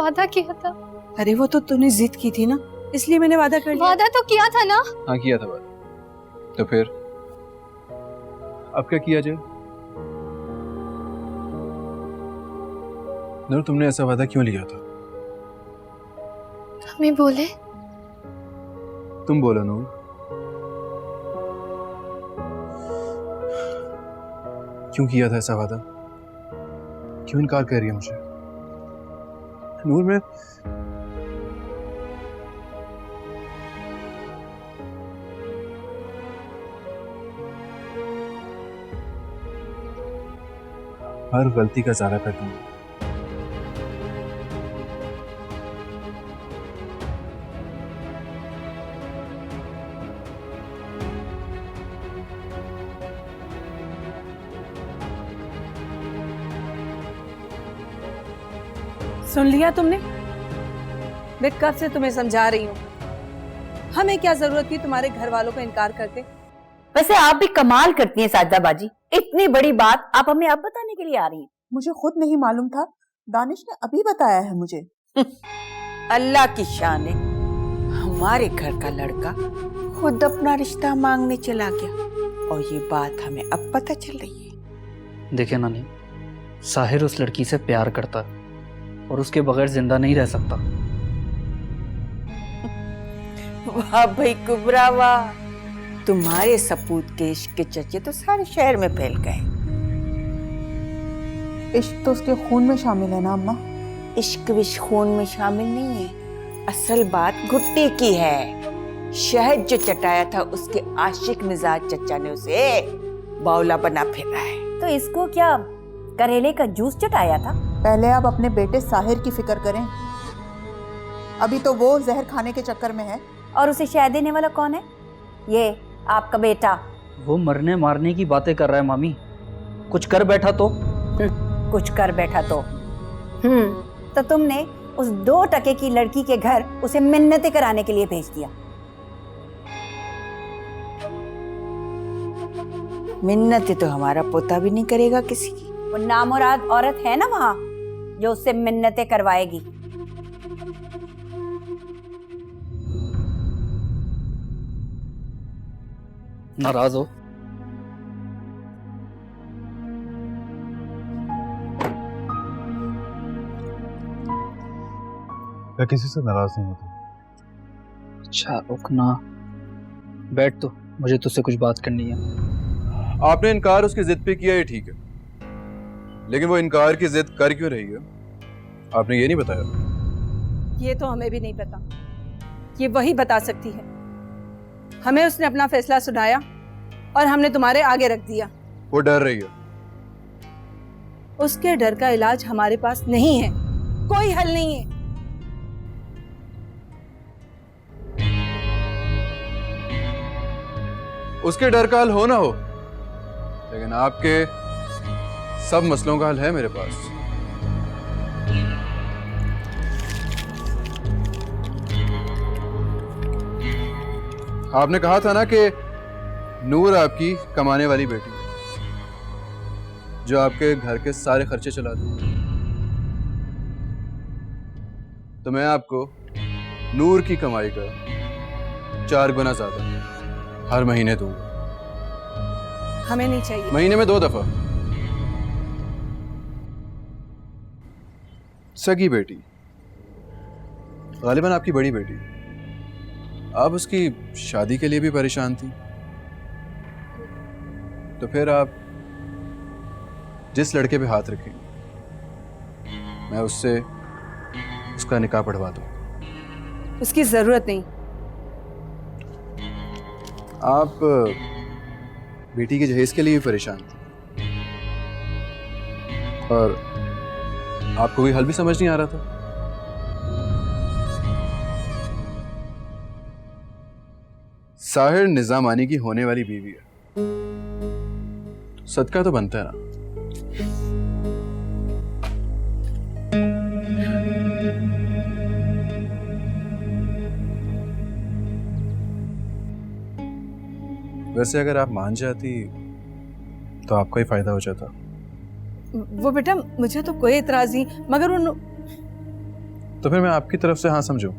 वादा किया था। अरे वो तो तूने जिद की थी ना, इसलिए मैंने वादा कर लिया। वादा तो किया था ना। हाँ किया था वादा, तो फिर अब क्या किया जाए? नूर, तुमने ऐसा वादा क्यों लिया था? मम्मी बोले। तुम बोलो नूर। क्यों किया था ऐसा वादा? क्यों इनकार कर रही है मुझे? नूर, मैं हर गलती का ज़्यादा कर दूंगा। सुन लिया तुमने? मैं कब से तुम्हें समझा रही हूँ, हमें क्या जरूरत थी तुम्हारे घर वालों को इनकार करके। वैसे आप भी कमाल करती हैं साजिदा बाजी, इतनी बड़ी बात आप हमें अब बताने के लिए आ रही हैं। मुझे खुद नहीं मालूम था, दानिश ने अभी बताया है मुझे। अल्लाह की शान है, हमारे घर का लड़का खुद अपना रिश्ता मांगने चला गया और ये बात हमें अब पता चल रही है। देखिए नानी, साहिर उस लड़की से प्यार करता है और उसके बगैर जिंदा नहीं रह सकता। वाह भाई कुबरा वाह, तुम्हारे सपूत के इश्क के चर्चे तो सारे शहर में फैल गए। इश्क तो उसके खून में शामिल है ना अम्मा। इश्क विश खून में शामिल नहीं है, असल बात घुट्टी की है। शहद जो चटाया था उसके आशिक मिजाज चचा ने उसे बावला बना फिर रहा है। तो इसको क्या करेले का जूस चटाया था? पहले आप अपने बेटे साहिर की फिक्र करें, अभी तो वो जहर खाने के चक्कर में है। और उसे शहद देने वाला कौन है? ये आपका बेटा। वो मरने मारने की बातें कर रहा है मामी, कुछ कर बैठा तो। कुछ कर बैठा तो तुमने उस 2 टके की लड़की के घर उसे मिन्नतें कराने के लिए भेज दिया। मिन्नतें तो हमारा पोता भी नहीं करेगा किसी की। वो नामुराद औरत है ना वहां जो उससे मिन्नतें करवाएगी। नाराज हो? मैं किसी से नाराज नहीं होता। अच्छा रुकना, बैठ, तो मुझे तुझसे कुछ बात करनी है। आपने इनकार उसकी जिद पे किया, ये ठीक है, लेकिन वो इनकार की जिद कर क्यों रही है आपने ये नहीं बताया। ये तो हमें भी नहीं पता, ये वही बता सकती है। हमें उसने अपना फैसला सुनाया और हमने तुम्हारे आगे रख दिया। वो डर रही है। उसके डर का इलाज हमारे पास नहीं है, कोई हल नहीं है। उसके डर का हल हो ना हो, लेकिन आपके सब मसलों का हल है मेरे पास। आपने कहा था ना कि नूर आपकी कमाने वाली बेटी है, जो आपके घर के सारे खर्चे चलाती है। तो मैं आपको नूर की कमाई का 4 गुना ज्यादा हर महीने दूंगा। हमें नहीं चाहिए। महीने में 2 दफा। सगी बेटी, गालिबन आपकी बड़ी बेटी, आप उसकी शादी के लिए भी परेशान थी, तो फिर आप जिस लड़के पे हाथ रखें मैं उससे उसका निकाह पढ़वा दूं। उसकी जरूरत नहीं। आप बेटी के जहेज के लिए भी परेशान थे और आपको कोई हल भी समझ नहीं आ रहा था। साहिर निजामानी की होने वाली बीवी है, सदका तो बनता है ना। वैसे अगर आप मान जाती तो आपका ही फायदा हो जाता। वो बेटा, मुझे तो कोई इतराज नहीं, मगर उन तो फिर मैं आपकी तरफ से हाँ समझूं?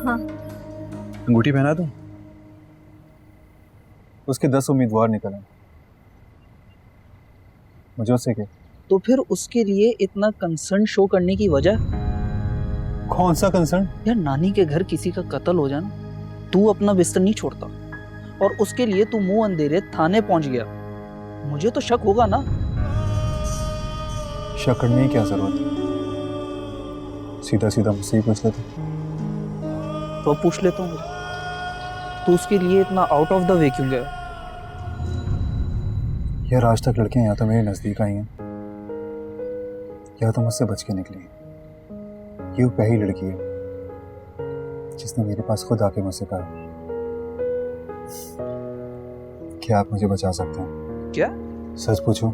हाँ। अंगूठी पहना दूं? उसके 10 उम्मीदवार निकले, मुझे उससे क्या? तो फिर उसके लिए इतना कंसर्न शो करने की वजह? कौन सा कंसर्न? यार नानी के घर किसी का कत्ल हो जाना, तू अपना बिस्तर नहीं छोड़ता और उसके लिए तू मुंह अंधेरे थाने पहुंच गया। मुझे तो शक होगा ना। शक करने की क्या जरूरत है? सीधा सीधा मुझसे ही पूछ लेते। तो अब पूछ लेता हूँ, तू उसके लिए इतना आउट ऑफ द वे क्यों गया? यार आज तक लड़कियां या तो मेरे नजदीक आई हैं या तो मुझसे बच के निकली। ये वो पहली लड़की है जिसने मेरे पास खुद आके मुझसे कहा क्या आप मुझे बचा सकते हैं? क्या? सच पूछूं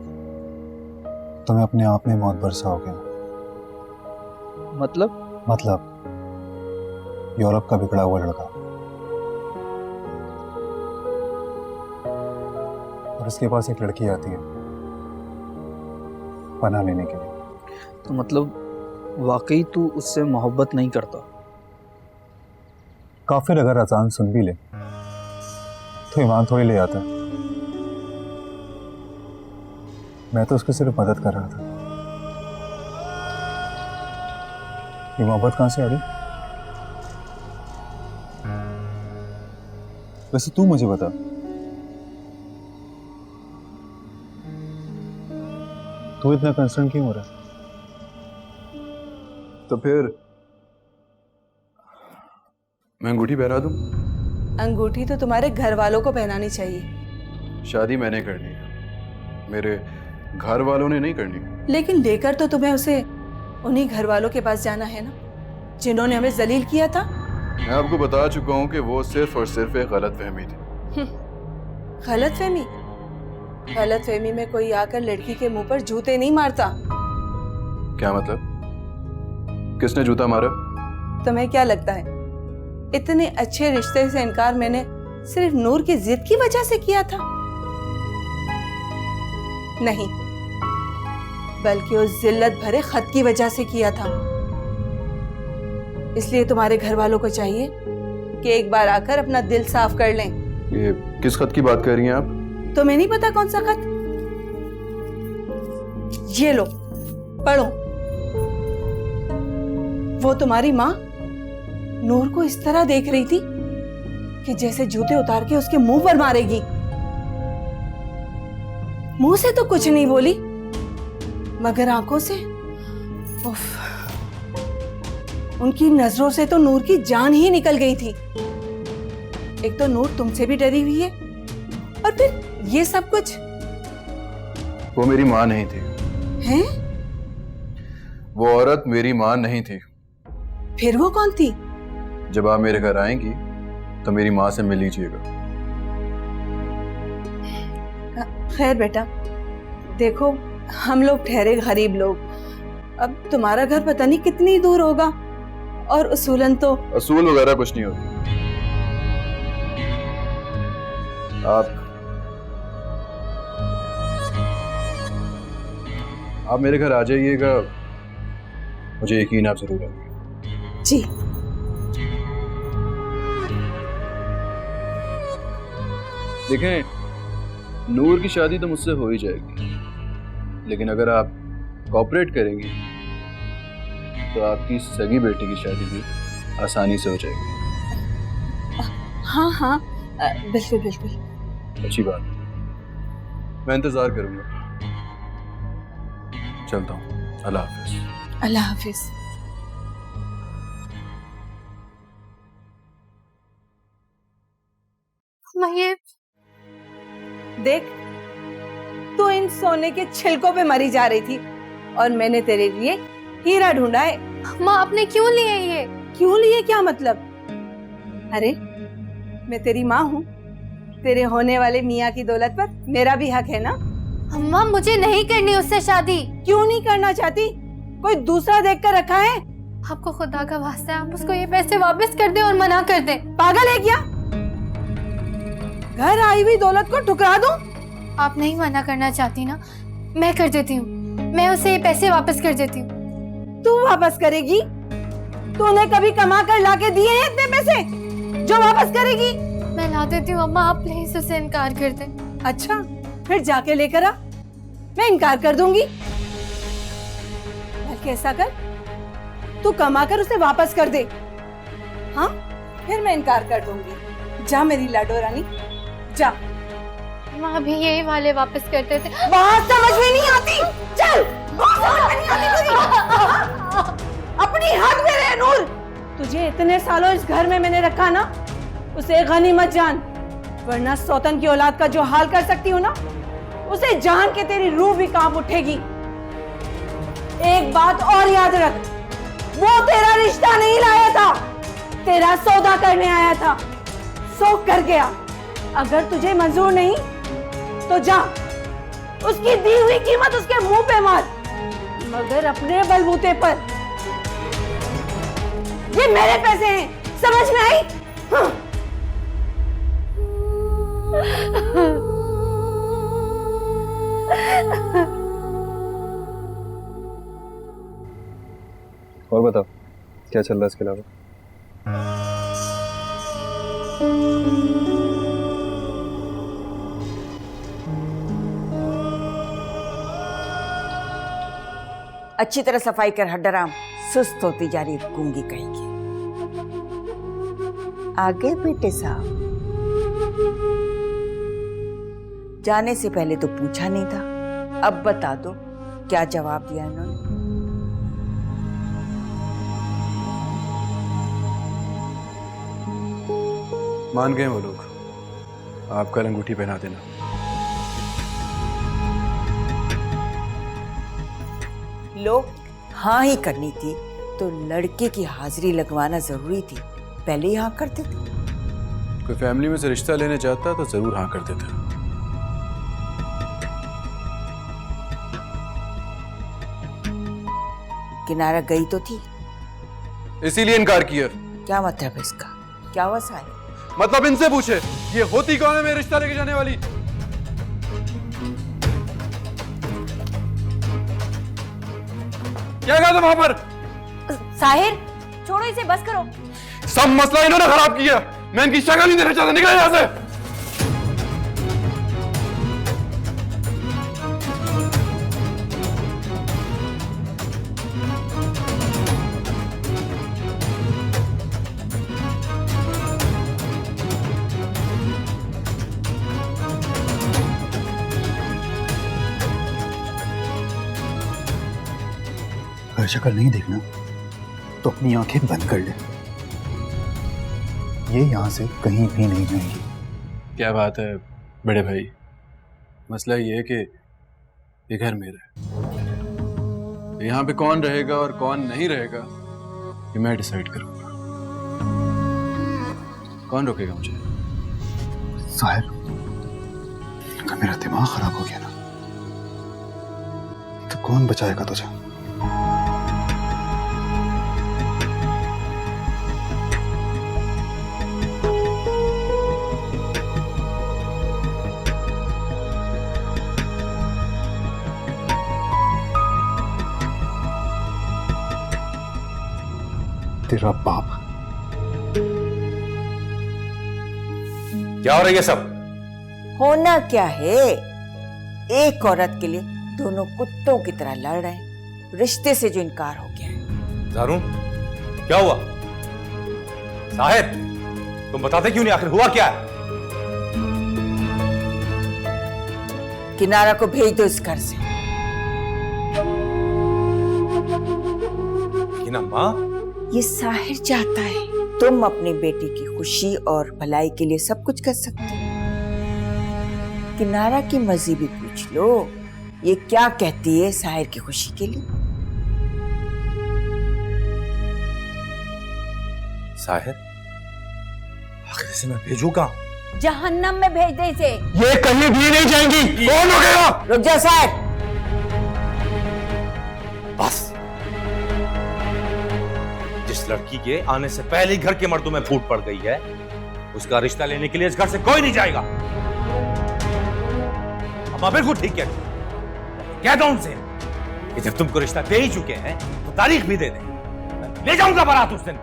तो मैं अपने आप में मौत बरसा हो गया। मतलब यूरोप का बिगड़ा हुआ लड़का, और उसके पास एक लड़की आती है पनाह लेने के लिए। तो मतलब वाकई तू उससे मोहब्बत नहीं करता? काफिर अगर अजान सुन भी ले तो ईमान थोड़ी ले आता। मैं तो उसको सिर्फ मदद कर रहा था। ये मोहब्बत कहां से आ रही? वैसे तू मुझे बता, तू इतना कंसर्न क्यों हो रहा है? तो फिर मैं अंगूठी पहना दूं? अंगूठी तो तुम्हारे घर वालों को पहनानी चाहिए। शादी मैंने करनी है, मेरे घर वालों ने नहीं करनी। लेकिन लेकर तो तुम्हें उसे उन्हीं घर वालों के पास जाना है ना, जिन्होंने हमें जलील किया था। मैं आपको बता चुका हूं कि वो सिर्फ और सिर्फ एक गलतफहमी थी। गलतफहमी? गलतफहमी में कोई आकर लड़की के मुंह पर जूते नहीं मारता। क्या मतलब? किसने जूता मारा? तुम्हें क्या लगता है इतने अच्छे रिश्ते से इनकार मैंने सिर्फ नूर की जिद की वजह से किया था? नहीं, बल्कि उस जिल्लत भरे खत की वजह से किया था। इसलिए तुम्हारे घर वालों को चाहिए कि एक बार आकर अपना दिल साफ कर लें। ये किस खत की बात कर रही हैं आप? तुम्हें नहीं पता कौन सा खत? ये लो, पढ़ो। वो तुम्हारी माँ नूर को इस तरह देख रही थी कि जैसे जूते उतार के उसके मुंह पर मारेगी। मुंह से तो कुछ नहीं बोली, मगर आंखों से उफ, उनकी नजरों से तो नूर की जान ही निकल गई थी। एक तो नूर तुमसे भी डरी हुई है और फिर ये सब कुछ। वो मेरी माँ नहीं थी। हैं? वो औरत मेरी माँ नहीं थी। फिर वो कौन थी? जब आप मेरे घर आएंगी तो मेरी माँ से मिल लीजिएगा। खैर बेटा, देखो हम लोग ठहरे गरीब लोग, अब तुम्हारा घर पता नहीं कितनी दूर होगा, और उसूलन तो असूल वगैरह कुछ नहीं होती। आप मेरे घर आ जाइएगा, मुझे यकीन आप जरूर आएंगे। जी। देखें, नूर की शादी तो मुझसे हो ही जाएगी, लेकिन अगर आप कोऑपरेट करेंगी तो आपकी सगी बेटी की शादी भी आसानी से हो जाएगी। हाँ हाँ, बिल्कुल बिल्कुल। अच्छी बात, मैं इंतजार करूंगा। चलता हूँ, अल्लाह हाफिज। अल्लाह हाफिज। महीर, देख, तू इन सोने के छिलकों पे मरी जा रही थी और मैंने तेरे लिए हीरा ढूंढा है। माँ आपने क्यों लिए ये? क्यों लिए क्या मतलब? अरे मैं तेरी माँ हूँ, तेरे होने वाले मियाँ की दौलत पर मेरा भी हक है ना। अम्मा मुझे नहीं करनी उससे शादी। क्यों नहीं करना चाहती? कोई दूसरा देख कर रखा है? आपको खुदा का वास्ता है, आप उसको ये पैसे वापस कर दे और मना कर दे। पागल है क्या? घर आई हुई दौलत को ठुकरा दूं? आप नहीं मना करना चाहती ना, मैं कर देती हूँ। मैं उसे ये पैसे वापस कर देती हूँ। तू वापस करेगी? तूने कभी कमा कर लाके दिए हैं इतने पैसे जो वापस करेगी? मैं ला देती हूँ अम्मा, आप प्लीज उसे इनकार कर दें। अच्छा, फिर जाके लेकर आ। मैं इनकार कर दूंगी। बल्कि ऐसा कर, तू कमा कर उसे वापस कर दे। हाँ, फिर मैं इनकार कर दूंगी। जा मेरी लाडो रानी, जा। अम्मा अभी यही वाले वापस कर देते। बात समझ में नहीं आती। चल, बात समझ में नहीं आती तुझे। अपनी हद में रह नूर। तुझे इतने सालों इस घर में मैंने रखा ना, उसे गनीमत जान, वरना सौतन की औलाद का जो हाल कर सकती हूँ ना, उसे जान के तेरी रूह भी कांप उठेगी। एक बात और याद रख, वो तेरा रिश्ता नहीं लाया था, तेरा सौदा करने आया था। सो कर गया। अगर तुझे मंजूर नहीं तो जा, उसकी दी हुई कीमत उसके मुंह पे मार, मगर अपने बलबूते पर। ये मेरे पैसे हैं, समझ में आई? हाँ। और बताओ क्या चल रहा है इसके अलावा? अच्छी तरह सफाई कर हड्डराम, सुस्त होती जा रही गूंगी कहेंगी। आगे बेटे साहब, जाने से पहले तो पूछा नहीं था, अब बता दो क्या जवाब दिया इन्होंने? मान गए वो लोग, आप कल अंगूठी पहना देना। लो, हाँ ही करनी थी तो लड़के की हाजिरी लगवाना जरूरी थी, पहले ही हाँ करते थे। कोई फैमिली में से रिश्ता लेने चाहता तो जरूर हाँ करते थे। किनारा गई तो थी, इसीलिए इनकार किया। क्या मतलब इसका? क्या हुआ साहिब? मतलब इनसे पूछे, ये होती कौन है मेरे रिश्ता लेके जाने वाली? क्या कहा था वहां पर? साहिर, छोड़ो इसे, बस करो। सब मसला इन्होंने खराब किया। मैं इनकी शक्ल नहीं देखना चाहता, निकल यहां से। अगर शक्ल नहीं देखना तो अपनी आंखें बंद कर ले। ये यहां से कहीं भी नहीं जाएंगी। क्या बात है बड़े भाई, मसला ये है कि ये घर मेरा है। यहाँ पे कौन रहेगा और कौन नहीं रहेगा ये मैं डिसाइड करूंगा। कौन रोकेगा मुझे? साहिर, अगर मेरा दिमाग खराब हो गया ना तो कौन बचाएगा तुझे? तेरा बाप। क्या हो रहा है ये सब? होना क्या है, एक औरत के लिए दोनों कुत्तों की तरह लड़ रहे हैं, रिश्ते से जो इनकार हो गया है। जारून, क्या हुआ? साहिब, तुम बताते क्यों नहीं? आखिर हुआ क्या है? किनारा को भेज दो इस घर से। ना माँ, ये साहिर चाहता है तुम अपनी बेटी की खुशी और भलाई के लिए सब कुछ कर सकते हो। किनारा की मर्जी भी पूछ लो, ये क्या कहती है साहिर की खुशी के लिए। साहिर, आखिर इसे मैं भेजू कहाँ? जहन्नम में भेज दे इसे। ये कहीं भी नहीं जाएंगी। कौन रोकेगा? रुक जा साहिर। बस, जिस लड़की के आने से पहले ही घर के मर्दों में फूट पड़ गई है, उसका रिश्ता लेने के लिए इस घर से कोई नहीं जाएगा। अम्मा बिल्कुल ठीक है, कह दो उनसे कि जब तुमको रिश्ता दे ही चुके हैं तो तारीख भी दे दें। मैं ले जाऊंगा बारात उस दिन।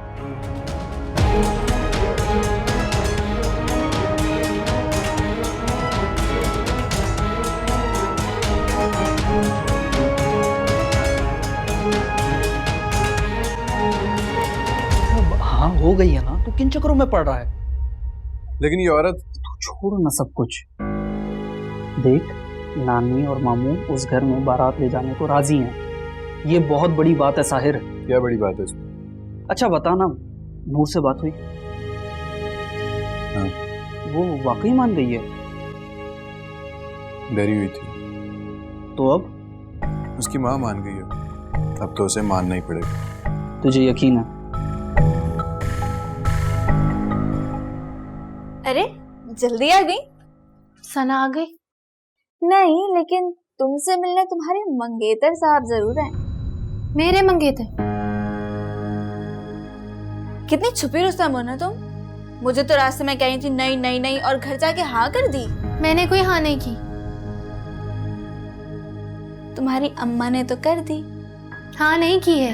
हाँ हो गई है ना, तो किन चक्करों में पड़ रहा है? लेकिन ये औरत, छोड़ ना सब कुछ। देख, नानी और मामू उस घर में बारात ले जाने को राजी हैं। ये बहुत बड़ी बात है साहिर। क्या बड़ी बात है इसमें? अच्छा बता ना, नूर से बात हुई? हाँ। वो वाकई मान गई है? डरी हुई थी। तो अब? उसकी माँ मान गई है, अब तो उसे मानना ही पड़ेगा। तुझे यकीन है? अरे जल्दी आ गई। सना आ गई? नहीं, लेकिन तुमसे मिलने तुम्हारे मंगेतर साहब जरूर हैं। मेरे मंगेतर? कितनी छुपी रुस्तम हो ना तुम। मुझे तो रास्ते में कही थी नहीं नहीं नहीं, और घर जाके हाँ कर दी। मैंने कोई हाँ नहीं की। तुम्हारी अम्मा ने तो कर दी। हाँ नहीं की है,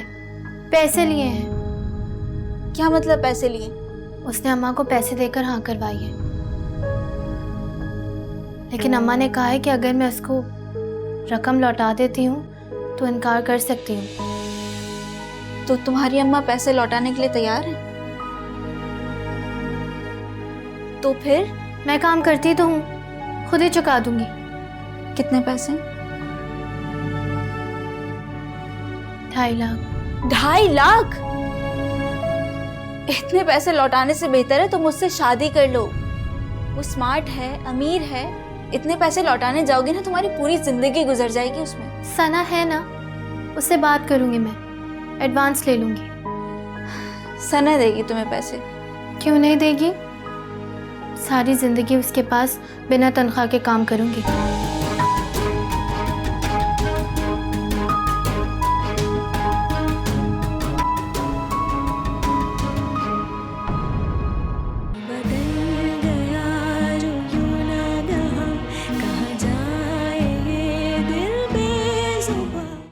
पैसे लिए हैं। क्या मतलब पैसे लिए? उसने अम्मा को पैसे देकर हाँ करवाई है, लेकिन अम्मा ने कहा है कि अगर मैं उसको रकम लौटा देती हूँ तो इनकार कर सकती हूँ। तो तुम्हारी अम्मा पैसे लौटाने के लिए तैयार है? तो फिर? मैं काम करती तो हूँ, खुद ही चुका दूंगी। कितने पैसे? 2.5 लाख। 2.5 लाख? इतने पैसे लौटाने से बेहतर है तुम मुझसे शादी कर लो। वो स्मार्ट है, अमीर है। इतने पैसे लौटाने जाओगी ना, तुम्हारी पूरी जिंदगी गुजर जाएगी उसमें। सना है ना, उससे बात करूंगी, मैं एडवांस ले लूंगी। सना देगी तुम्हें पैसे? क्यों नहीं देगी? सारी जिंदगी उसके पास बिना तनख्वाह के काम करूंगी।